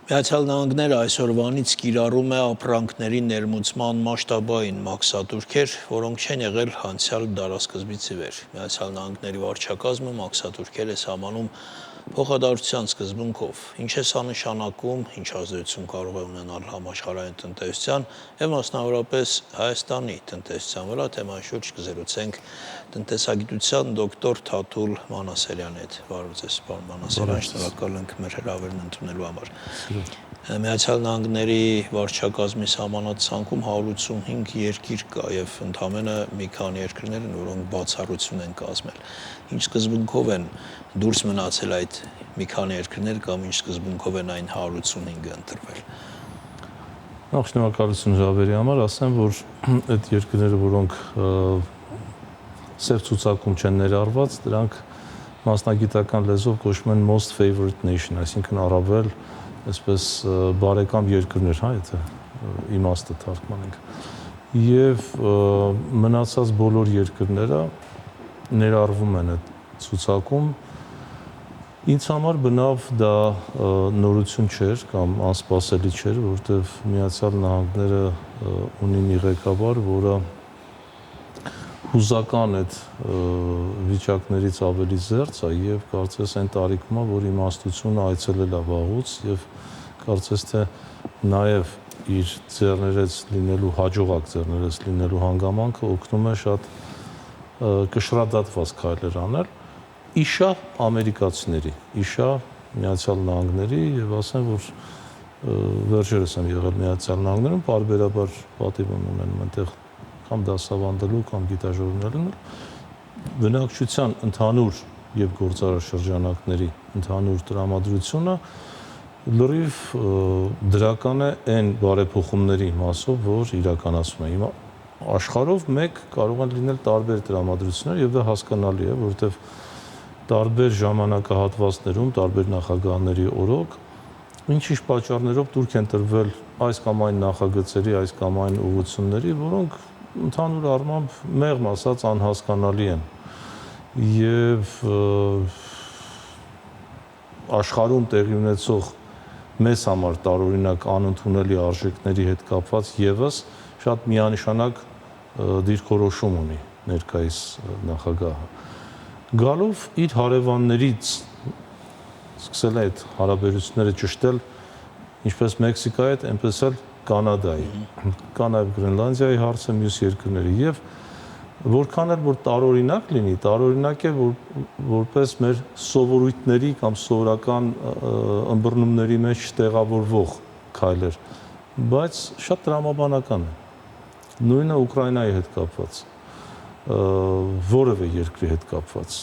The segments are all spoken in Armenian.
Միացյալ Նահանգները այսօրվանից կիրառում է ապրանքների ներմուծման մասշտաբային մաքսատուրքեր, որոնք չեն եղել անցյալ դարասկզբից ի վեր։ Միացյալ Նահանգների վարչակազմը մաքսատուրքեր է սահմանում փոխադարձության սկզբունքով։ Ինչ է սա նշանակում, ինչ ազդեցություն կարող է ունենալ համաշխարհային տնտեսության եւ մասնավորապես Հայաստանի տնտեսության վրա, թեմայի շուրջ կզրուցենք տնտեսագիտության դոկտոր Թաթուլ Մանասարյանի հետ։ Բարև ձեզ, պարոն Մանասարյան, շնորհակալ ենք մեր հրավերն ընդունելու համար։ Միացյալ Նահանգների վարչակազմի սահմանած ցանկում 185 երկիր կա եւ ընդամենը մի քանի երկրներ են, որոնք բացառություն են կազմել։ Ինչ սկզբունքով են դուրս մնացել այդ մի քանի երկրներ կամ ինչ սկզբունքով են այն 185-ը ընտրվել։ Շնորհակալություն ժավերի համար, ասեմ, որ այդ երկրները, որոնք սև ցուցակում չեն ներառված, դրանք մասնագիտական լեզվով կոչվում են most favored nation, այսինքն առավել այսպես բարեկամ երկրներ, հա, եթե իմաստը թարգմանենք։ Եվ մնացած բոլոր երկրները ներառվում են այդ ցուցակում։ Ինձ համար բնավ դա նորություն չէր կամ անսպասելի չէր, որովհետև Միացյալ Նահանգները ունի մի ղեկավար, որը հուզական այդ վիճակներից ավելի զերծ է եւ կարծես այն տարիքում է, որ իմաստությունը այցելել է վաղուց եւ կարծես թե նաեւ իր ձեռներեց լինելու հաջողակ ձեռներեց լինելու հանգամանքը օգնում է շատ կշռադատված քայլեր անել իշա ամերիկացիների, իշա Միացյալ Նահանգների եւ ասեմ, որ վերջերս եմ եղել Միացյալ Նահանգներում, բարբերաբար պատիվ ունեմ այնտեղ կամ դասավանդելու կամ գիտաժողովնելու բնակչության ընդհանուր եւ գործարար շրջանակների ընդհանուր տրամադրությունը լրիվ դրական է այն բարեփոխումների մասով, որ իրականացվում է։ Հիմա աշխարհով մեկ կարող են լինել տարբեր տրամադրություններ եւ դա հասկանալի է, որովհետեւ տարբեր ժամանակահատվածներում տարբեր նախագահների օրոք ինչ-ինչ պատճառներով դուրք են տրվել այս կամ այն նախագծերի, այս կամ այն ուղղությունների, որոնք ընդհանուր առմամբ մեղմ ասած անհասկանալի են եւ աշխարհում տեղի ունեցող մեզ համար տարօրինակ անընդունելի արժեքների հետ կապված եւս շատ միանշանակ դիրքորոշում ունի ներկայիս նախագահը գալով իր հարևաններից սկսել է այդ հարաբերությունները ճշտել ինչպես Մեքսիկայի հետ, այնպես էլ Կանադայի, կա նաև Գրենլանդիայի հարցը, մյուս երկրների եւ որքան էլ որ տարօրինակ լինի, տարօրինակ է որպես մեր սովորույթների կամ սովորական ըմբռնումների մեջ տեղավորվող քայլեր, բայց շատ տրամաբանական է։ Նույնը Ուկրաինայի հետ կապված, որևէ երկրի հետ կապված,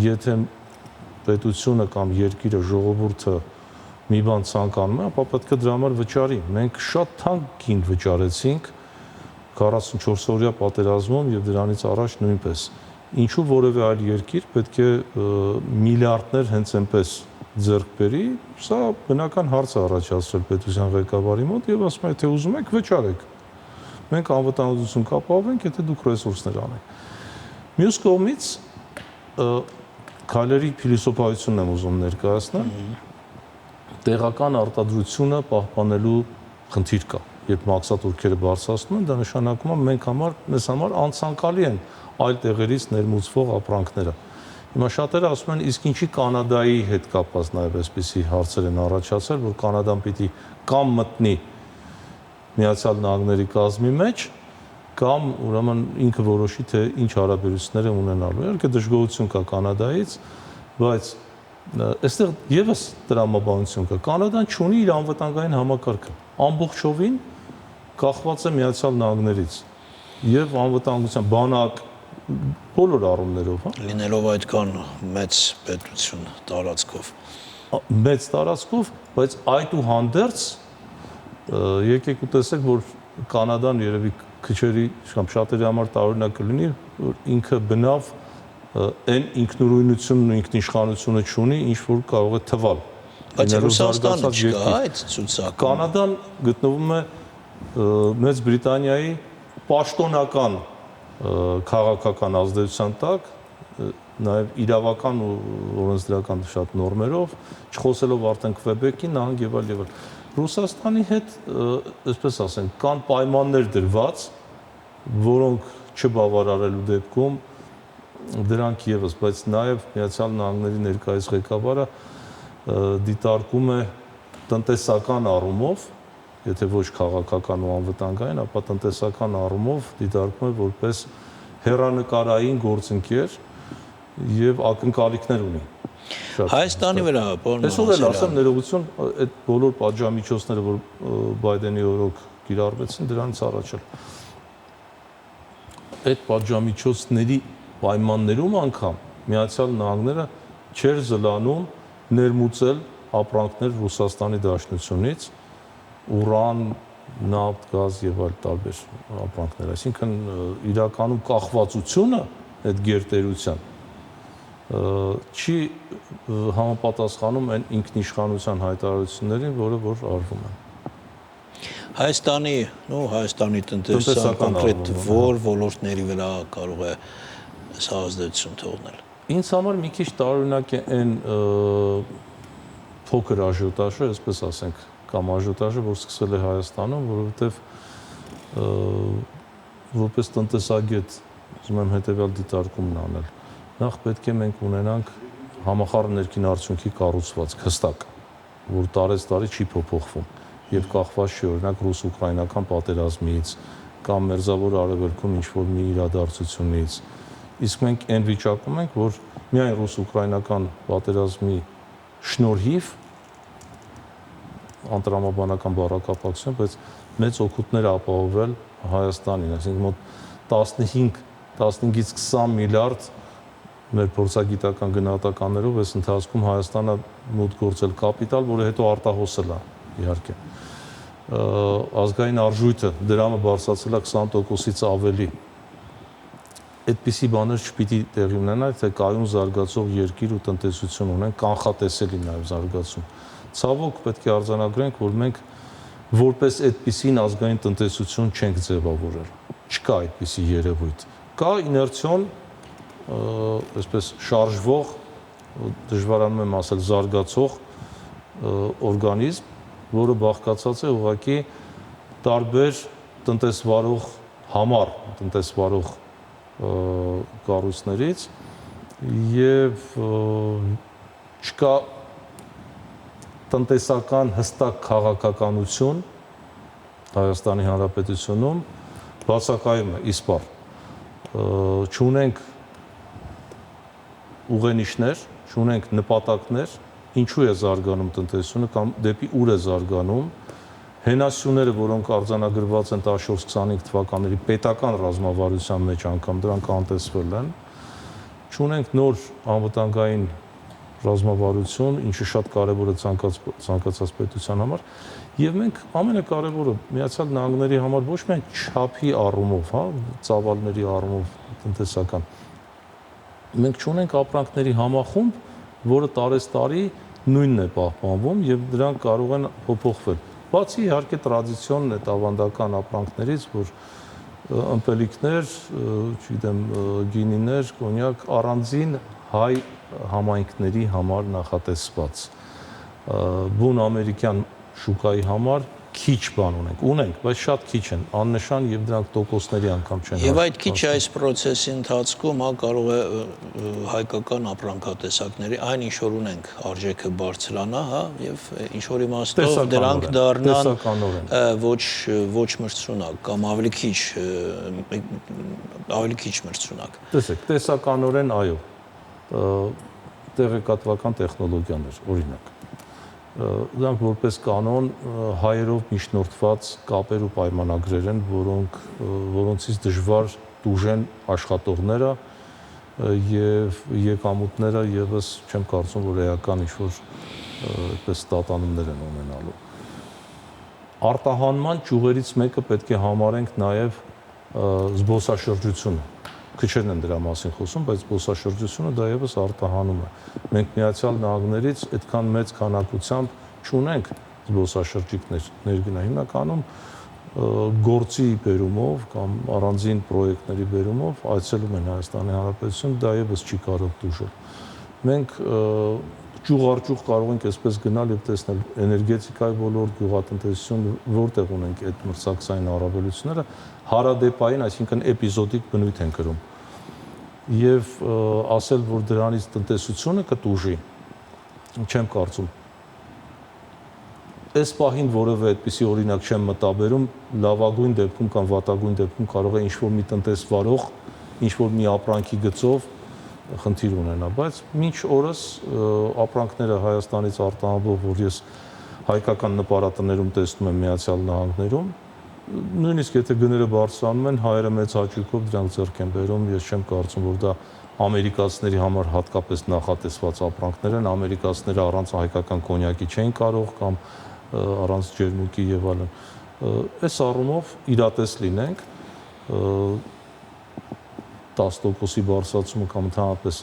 եթե պետությունը կամ երկիրը ժողովուրդը մի բան ցանկանում է, ապա պետք է դրա համար վճարի։ Մենք շատ թանկ գին վճարեցինք 44-օրյա պատերազմում եւ դրանից առաջ նույնպես։ Ինչու որևէ այլ երկիր պետք է միլիարդներ հենց այնպես ձեռք բերի, սա բնական հարց է առաջացրել պետության ղեկավարի մոտ եւ ասում է, թե ուզում եք վճարեք։ Մենք անվտանգություն կապավենք, եթե դուք ռեսուրսներ անեք։ Մյուս կողմից քայլերի փիլիսոփայությունն եմ ուզում ներկայացնել։ Տեղական արտադրությունը պահպանելու խնդիր կա։ Երբ մաքսատուրքերը բարձրացնում են, դա նշանակում է մեզ համար անցանկալի են այլ տեղերից ներմուծվող ապրանքները։ Հիմա շատերը ասում են, իսկ ինչի Կանադայի հետ կապված նաև այսպիսի հարցեր են առաջացել, որ Կանադան պիտի կամ մտնի Միացյալ Նահանգների կազմի մեջ, կամ ուրեմն ինքը որոշի, թե ինչ հարաբերություններ է ունենալու։ Իհարկե դժգոհություն կա Կանադայից, բայց այստեղ եւս տրամաբանություն կա։ Կանադան չունի իր անվտանգային համակարգը։ Ամբողջովին կախված է Միացյալ Նահանգներից եւ անվտանգության բանակ բոլոր առումներով, հա։ Լինելով այդքան մեծ պետություն տարածքով։ Մեծ տարածքով, բայց այդուհանդերձ եկեք ու տեսեք, որ Կանադան երևի քչերի կամ շատերի համար տարօրինակ կլինի, որ ինքը բնավ այն ինքնուրույնությունն ու ինքնիշխանությունը չունի, ինչ որ կարող է թվալ։ Բայց Ռուսաստանը չկա այդ ցուցակում։ Կանադան գտնվում է Մեծ Բրիտանիայի պաշտոնական քաղաքական ազդեցության տակ, նաև իրավական ու օրենսդրական շատ նորմերով, չխոսելով արդեն Քվեբեկի նահանգ եւ այլ եւ այլ։ Ռուսաստանի հետ, այսպես ասենք, կան պայմաններ դրված, որոնք չբավարարելու դեպքում դրանք եւս, բայց նաև Միացյալ Նահանգների ներկայիս ղեկավարը դիտարկում է տնտեսական առումով, եթե ոչ քաղաքական ու անվտանգային, ապա տնտեսական առումով դիտարկում է որպես հեռանկարային գործընկեր եւ ակնկալիքներ ունի։ Հայաստանի վրա, պարոն Այսօր էլ ասեմ ներողություն, այդ բոլոր պատժամիջոցները, որ Բայդենի օրոք կիրառվեցին, դրանից առաջ էլ այդ պատժամիջոցների պայմաններում անգամ Միացյալ Նահանգները չէր զլանում ներմուծել ապրանքներ Ռուսաստանի Դաշնությունից, ուրան, նավթ, գազ եւ այլ տարբեր ապրանքներ, այսինքն իրականում կախվածությունը այդ գերտերության չի համապատասխանում այն ինքնիշխանության հայտարարություններին, որը որ արվում են։ Հայաստանի տնտեսական կոնկրետ որ ոլորտների վրա կարող է սա ազդեցություն թողնել։ Ինձ համար մի քիչ տարօրինակ է այն փոքր աժիոտաժը, այսպես ասենք, կամ աժիոտաժը, որ սկսել է Հայաստանում, որովհետև որպես տնտեսագետ ուզում եմ հետևյալ դիտարկումն անել։ Նախ պետք է մենք ունենանք համախառն ներքին արդյունքի կառուցվածք հստակ, որ տարեցտարի չի փոփոխվում եւ կախված չի օրինակ ռուս-ուկրաինական պատերազմից կամ Մերձավոր Արևելքում ինչ-որ մի իրադարձությունից։ Իսկ մենք այն վիճակում ենք, որ միայն ռուս-ուկրաինական պատերազմի շնորհիվ անտրամաբանական բառակապակցություն, բայց մեծ օգուտներ ապահովել Հայաստանին, այսինքն մոտ 15-ից 20 միլիարդ մեր փորձագիտական գնահատականներով այս ընթացքում Հայաստանը մուտք գործել կապիտալ, որը հետո արտահոսել է, իհարկե։ Ազգային արժույթը դրամը բարձրացել է 20%-ից ավելի։ Այդպիսի բաներ չպիտի տեղի ունենա, թե կայուն զարգացող երկիր ու տնտեսություն ունեն, կանխատեսելի նաև զարգացում։ Ցավոք պետք է արձանագրենք, որ մենք որպես այդպիսին ազգային տնտեսություն չենք ձևավորել։ Չկա այդպիսի երևույթ։ Կա իներցիոն, այսպես շարժվող, դժվարանում եմ ասել զարգացող օրգանիզմ, որը բաղկացած է ուղղակի տարբեր տնտեսվարող համառ տնտեսվարող կառույցներից եւ չկա տնտեսական հստակ քաղաքականություն Հայաստանի Հանրապետությունում, բացակայում է իսպառ, չունենք ուղենիշներ, չունենք նպատակներ, ինչու է զարգանում տնտեսությունը կամ դեպի ուր է զարգանում, հենասյուները, որոնք արձանագրված են 14-25 թվականների պետական ռազմավարության մեջ անգամ դրանք անտեսվել են, չունենք նոր անվտանգային ռազմավարություն, ինչը շատ կարևոր է ցանկացած պետության համար, եւ մենք ամենակարևորը Միացյալ Նահանգների համար ոչ միայն չափի առումով, ծավալների առումով տնտեսական, մենք չունենք ապրանքների համախումբ, որը տարեստարի նույնն է պահպանվում եւ դրանք կարող են փոփոխվել։ Բացի իհարկե տրադիցիոն է ավանդական ապրանքներից, որ ըմպելիքներ, չգիտեմ, գինիներ, կոնյակ առանձին հայ համայնքների համար նախատեսված։ Բուն ամերիկյան շուկայի համար քիչ բան ունենք, բայց շատ քիչ են, աննշան եւ դրանք տոկոսների անգամ չեն։ Եվ այդ քիչ այս process-ի ընթացքում կարող է հայկական ապրանքատեսակների այն ինչ որ ունենք արժեքը բարձրանա, եւ ինչ որ իմաստով դրանք դառնան ոչ մրցունակ կամ ավելի քիչ մրցունակ։ Տեսեք, տեսականորեն այո, տեղեկատվական տեխնոլոգիաներ, օրինակ դրանք որպես կանոն հայերով միջնորդված կապեր ու պայմանագրեր են, որոնցից դժվար դուժեն աշխատողները եւ եկամուտները եւս չեմ կարծում, որ էական ինչ-որ այդպես ստատանումներ են ունենալու։ Արտահանման ճյուղերից մեկը պետք է համարենք նաեւ զբոսաշրջությունը։ Քչերն են դրա մասին խոսում, բայց զբոսաշրջությունը դա եւս արտահանում է։ Մենք Միացյալ Նահանգներից այդքան մեծ քանակությամբ չունենք զբոսաշրջիկներ ներգնա հիմնականում գործի բերումով կամ առանձին պրոյեկտների բերումով այցելում են Հայաստանի Հանրապետություն, դա եւս չի կարող դժուժել։ Մենք ճյուղ-առճյուղ կարող ենք այսպես գնալ եւ տեսնել էներգետիկայի ոլորտ, գյուղատնտեսություն, որտեղ ունենք այդ մրցակցային առավելությունները, հարադեպային, այսինքն էպիզոդիկ բնույթ են կրում։ Եվ ասել, որ դրանից տնտեսությունը կտուժի, չեմ կարծում։ Այս պահին որևէ այդպիսի օրինակ չեմ մտաբերում, լավագույն դեպքում կամ վատագույն դեպքում կարող է ինչ-որ մի տնտեսվարող, ինչ-որ մի ապրանքի գծով խնդիր ունենա, բայց մինչ օրս ապրանքները Հայաստանից արտահանվող, որ ես հայկական նպարատներում տեսնում եմ Միացյալ Նահանգներում, նույնիսկ եթե գները բարձրանում են, հայերը մեծ հաճույքով դրանք ձեռք են բերում, ես չեմ կարծում, որ դա ամերիկացիների համար հատկապես նախատեսված ապրանքներ են, ամերիկացիները առանց հայկական կոնյակի չէին կարող կամ առանց ջերմուկի եւ այլն։ Այս առումով իրատես լինենք 10%-ի բարձրացումը կամ ընդհանրապես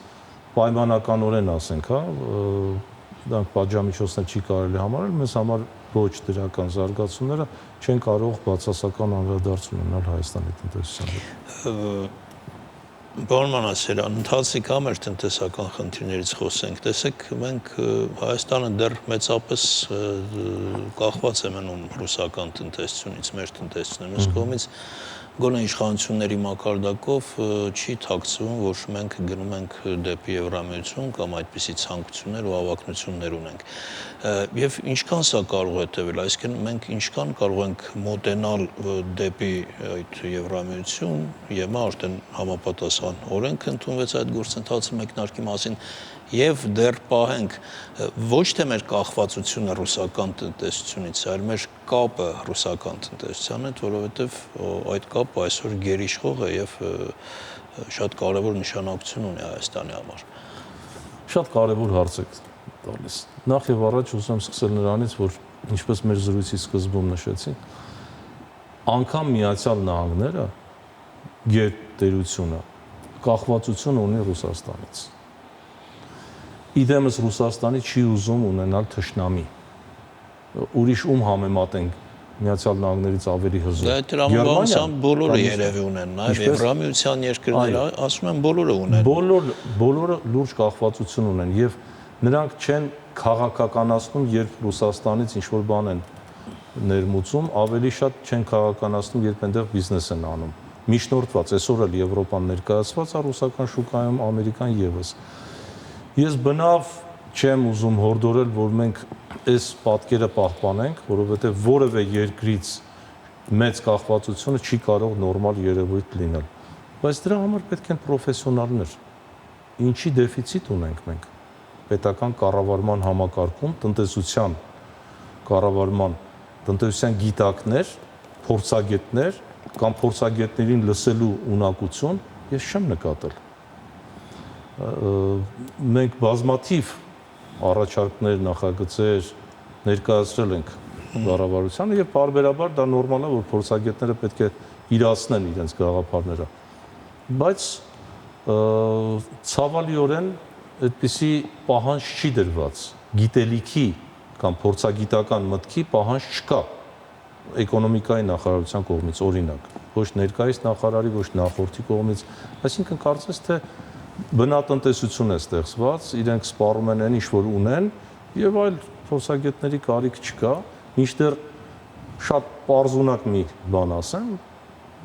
պայմանականորեն ասենք, հա, դրանք պատժամիջոցներ չի կարելի համարել, մեզ համար ոչ դրական զարգացումները չեն կարող բացասական անդրադարձ ունենալ Հայաստանի տնտեսությանը։ Պարոն Մանասարյան, ընթացիկ ամեր տնտեսական խնդիրներից խոսենք։ Տեսեք, մենք Հայաստանը դեռ մեծապես կախված է մնում ռուսական տնտեսությունից, մեր տնտեսությունից։ Մյուս կողմից գոնե իշխանությունների մակարդակով չի թաքցվում, որ մենք գնում ենք դեպի Եվրամիություն կամ այդպիսի ցանկություններ ու ավակնություններ ունենք։ Եվ ինչքան սա կարող է տևել, այսինքն մենք ինչքան կարող ենք մոտենալ դեպի այդ Եվրամիություն, ԵՄ արդեն համապատասխան օրենք ընդունվեց այդ գործընթացի մեկնարկի մասին, եւ դեռ պահենք ոչ թե մեր կախվածությունը ռուսական տնտեսությունից, այլ մեր կապը ռուսական տնտեսության հետ, որովհետեւ այդ կապը այսօր գերիշխող է եւ շատ կարեւոր նշանակություն ունի Հայաստանի համար։ Շատ կարեւոր հարց եք տալիս։ Նախ եւ առաջ ուզում եմ սկսել նրանից, որ ինչպես մեր զրույցի սկզբում նշեցի, անգամ Միացյալ Նահանգները գերտերությունը կախվածություն ունի Ռուսաստանից։ Իդեմս Ռուսաստանի չի ուզում ունենալ թշնամի։ Ուրիշ ում համեմատենք Միացյալ Նահանգներից ավելի հզոր։ Դա տրամաբանության բոլորը երևի ունեն, նաև Եվրամիության երկրները, ասում են բոլորը ունեն։ Բոլորը լուրջ կախվածություն ունեն եւ նրանք չեն քաղաքականացնում, երբ Ռուսաստանից ինչ-որ բան են ներմուծում, ավելի շատ չեն քաղաքականացնում, երբ այնտեղ բիզնես են անում։ Միջնորդված, այսօր էլ Եվրոպան ներկայացված է ռուսական շուկայում, Ամերիկան եւս։ Ես բնավ չեմ ուզում հորդորել, որ մենք այս պատկերը պահպանենք, որովհետեւ որևէ երկրից մեծ կախվածությունը չի կարող նորմալ երևույթ լինել։ Բայց դրա համար պետք են պրոֆեսիոնալներ։ Ինչի դեֆիցիտ ունենք մենք։ Պետական կառավարման համակարգում, տնտեսության կառավարման, տնտեսության գիտակներ, փորձագետներ կամ փորձագետներին լսելու ունակություն ես չեմ նկատել։ Մենք բազմաթիվ առաջարկներ, նախագծեր ներկայացրել ենք կառավարությանը եւ բարբերաբար դա նորմալ է, որ փորձագետները պետք է իրացնեն իրենց գաղափարները։ Բայց ցավալիորեն այդպիսի պահանջ չի դրված, գիտելիքի կամ փորձագիտական մտքի պահանջ չկա էկոնոմիկայի նախարարության կողմից, օրինակ, ոչ ներկայիս նախարարի, ոչ նախորդի կողմից, այսինքն կարծես թե բնատնտեսություն է ստեղծված, իրենք սպառում են այն ինչ որ ունեն եւ այլ փորձագետների կարիք չկա, մինչդեռ շատ պարզունակ մի բան ասեմ,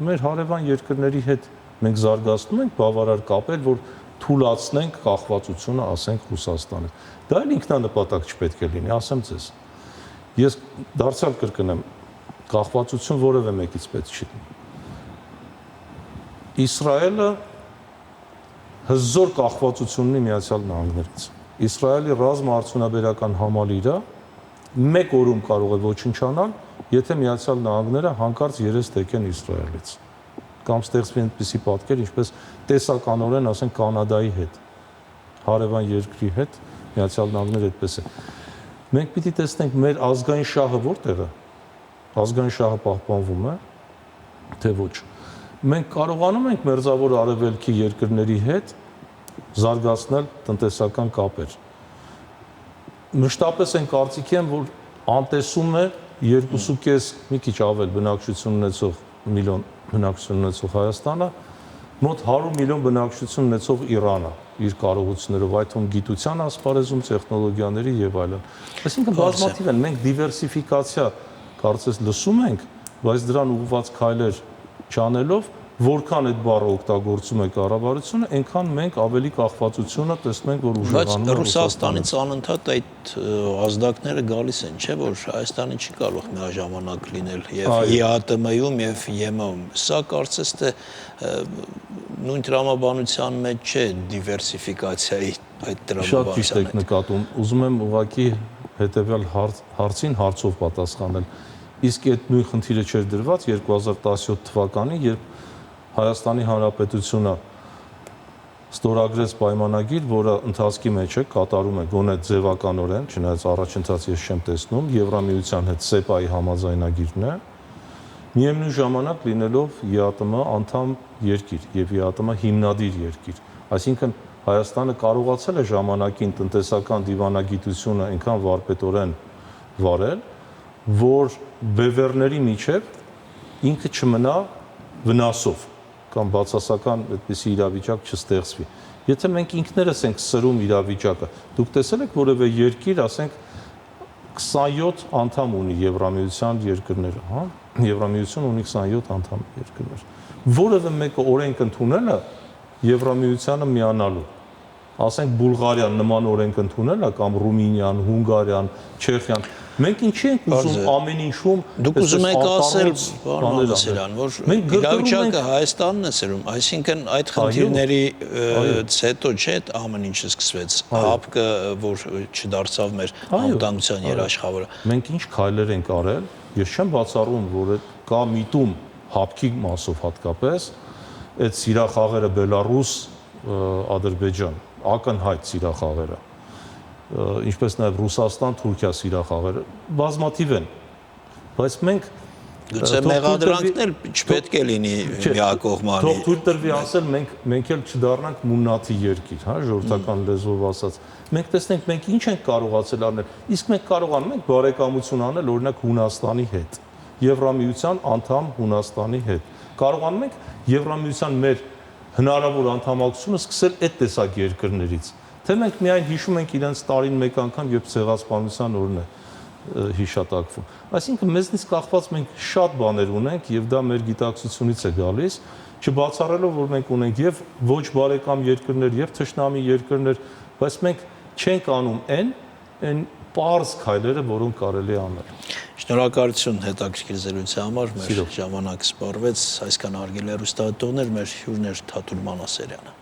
մեր հարևան երկրների հետ մենք զարգացնում ենք բավարար կապեր, որ թույլատնենք կախվածությունը, ասենք Ռուսաստանից։ Դա էլ ինքնանպատակ չպետք է լինի, ասեմ ձեզ։ Ես դարձյալ կրկնեմ, կախվածություն որևէ մեկից պետք չի լինի։ Իսրայելը հզոր կախվածություն ունի Միացյալ Նահանգներից։ Իսրայելի ռազմաարդյունաբերական համալիրը մեկ օրում կարող է ոչնչանալ, եթե Միացյալ Նահանգները հանկարծ երես թեքեն Իսրայելից։ Կամ ստեղծվի այնպիսի պատկեր, ինչպես տեսականորեն, ասենք Կանադայի հետ, հարևան երկրի հետ, Միացյալ Նահանգները այդպես է։ Մենք պիտի տեսնենք մեր ազգային շահը որտեղ է։ Ազգային շահը պահպանվում է, թե ոչ։ Մենք կարողանում ենք մերձավոր արևելքի երկրների հետ զարգացնել տնտեսական կապեր։ Մշտապես են կարծիքի եմ, որ անտեսում է 2.5 մի քիչ ավել բնակչություն ունեցող միլիոն բնակչություն ունեցող Հայաստանը, մոտ 100 միլիոն բնակչություն ունեցող Իրանը իր կարողություններով, այդ թվում գիտության ասպարեզում, տեխնոլոգիաների եւ այլն։ Այսինքն բազմաթիվ են, մենք դիվերսիֆիկացիա կարծես լսում ենք, բայց դրան ուղղված քայլեր չանելով, որքան այդ բառը օգտագործում է կառավարությունը, այնքան մենք ավելի կախվածությունը տեսնում ենք, որ ուժեղանում է Ռուսաստանից անընդհատ այդ ազդակները գալիս են, չէ՞ որ Հայաստանը չի կարող միաժամանակ լինել եւ ԵԱՏՄ-ում եւ ԵՄ-ում։ Սա կարծես թե նույն տրամաբանության մեջ չէ դիվերսիֆիկացիայի այդ տրամաբանության։ Շատ ճիշտ եք նկատում։ Ուզում եմ ուղղակի հետեւյալ հարցին հարցով պատասխանել։ Իսկ այդ նույն խնդիրը չէր դրված 2017 թվականին, երբ Հայաստանի Հանրապետությունը ստորագրեց պայմանագիր, որը ընթացքի մեջ է կատարում է գոնե ձևականորեն, չնայած առաջընթաց ես չեմ տեսնում, Եվրամիության հետ ՍԵՊԱ-ի համաձայնագիրն է, միևնույն ժամանակ լինելով ԵԱՏՄ անդամ երկիր եւ ԵԱՏՄ հիմնադիր երկիր։ Այսինքն Հայաստանը կարողացել է ժամանակին տնտեսական դիվանագիտությունը այնքան վարպետորեն վարել, որ բևեռների միջև ինքը չմնա վնասով կամ բացասական այդպիսի իրավիճակ չստեղծվի։ Եթե մենք ինքներս ենք սրում իրավիճակը, դուք տեսել եք որևէ երկիր, ասենք 27 անդամ ունի Եվրամիության երկրները, հա? Եվրամիությունը ունի 27 անդամ երկրներ։ Որևէ մեկը օրենք ընդունել է Եվրամիությանը միանալու։ Ասենք Բուլղարիան նման օրենք ընդունել է կամ Ռումինիան, Հունգարիան, Չեխիան։ Մենք ինչի ենք ուզում ամեն ինչում դուք ուզում եք ասել, պարոն Մամասարյան, որ իրավիճակը Հայաստանն է սրում, այսինքն այդ խնդիրներից հետո չէ ամեն ինչը սկսվեց, ՀԱՊԿ-ը, որ չդարձավ մեր անվտանգության երաշխավորը։ Մենք ինչ քայլեր ենք արել, ես չեմ բացառում, որ կա միտում ՀԱՊԿ-ի մասով հատկապես, այդ սիրախաղերը Բելարուս, Ադրբեջան, ակնհայտ սիրախաղերը, ինչպես նաև Ռուսաստան, Թուրքիա սիրախաղերը բազմաթիվ են, բայց մենք գուցե մեղադրանքն էլ չպետք է լինի միակողմանի։ Թող թույլ տրվի ասել, մենք էլ չդառնանք մուննաթի երկիր, հա, ժողովրդական լեզվով ասած։ Մենք տեսնենք մենք ինչ ենք կարողացել անել, իսկ մենք կարողանում ենք բարեկամություն անել օրինակ Հունաստանի հետ, Եվրամիության անդամ Հունաստանի հետ։ Կարողանում ենք Եվրամիության մեր հնարավոր անդամակցությունը սկսել այդ տեսակ երկրներից։ Թե մենք միայն հիշում ենք իրենց տարին մեկ անգամ, երբ ցեղասպանության օրն է հիշատակվում։ Այսինքն մեզնից կախված մենք շատ բաներ ունենք եւ դա մեր գիտակցությունից է գալիս, չբացառելով որ մենք ունենք եւ ոչ բարեկամ երկրներ եւ թշնամի երկրներ, բայց մենք չենք անում այն պարզ քայլերը, որոնք կարելի է անել։ Շնորհակալություն հետաքրքիր զրույցի համար, մեր ժամանակը սպառվեց, այսքան հարգելի հեռուստադիտողներ, մեր հյուրն էր Թաթուլ Մանասարյանը։